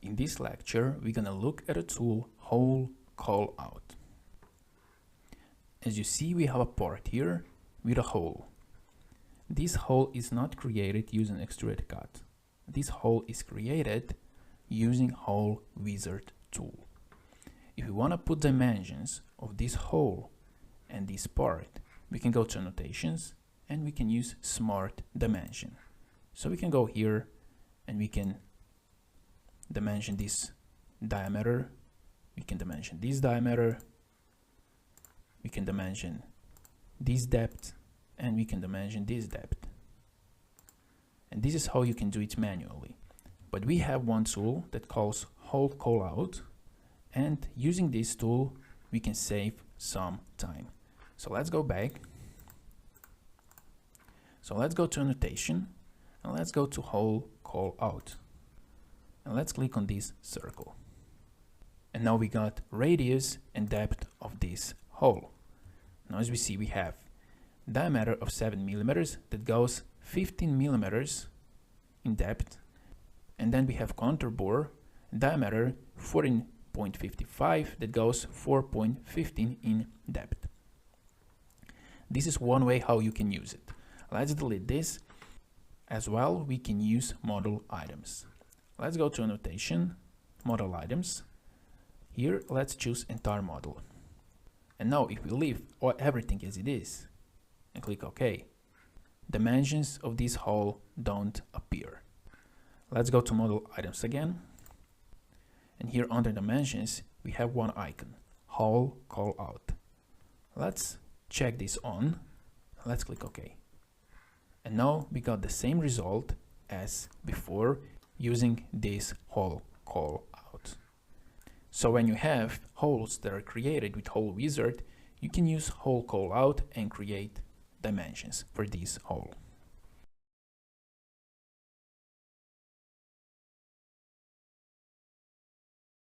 In this lecture, we're gonna look at a tool, Hole Callout. As you see, we have a part here with a hole. This hole is not created using Extruded Cut. This hole is created using Hole Wizard tool. If we want to put dimensions of this hole and this part, we can go to annotations and we can use smart dimension. So we can go here and we can dimension this diameter, we can dimension this diameter, we can dimension this depth, and we can dimension this depth. And this is how you can do it manually. But we have one tool that calls Hole Callout, and using this tool we can save some time. So let's go back. So let's go to annotation and let's go to Hole Callout. And let's click on this circle. And now we got radius and depth of this hole. Now as we see, we have diameter of 7 millimeters that goes 15 millimeters in depth. And then we have contour bore diameter 14.55 that goes 4.15 in depth. This is one way how you can use it. Let's delete this. As well, we can use model items. Let's go to annotation, model items. Here, let's choose entire model. And now if we leave everything as it is and click OK, dimensions of this hole don't appear. Let's go to model items again. And here under dimensions, we have one icon, Hole Callout. Let's check this on. Let's click OK. And now we got the same result as before using this Hole Callout. So when you have holes that are created with Hole Wizard, you can use Hole Callout and create dimensions for this hole.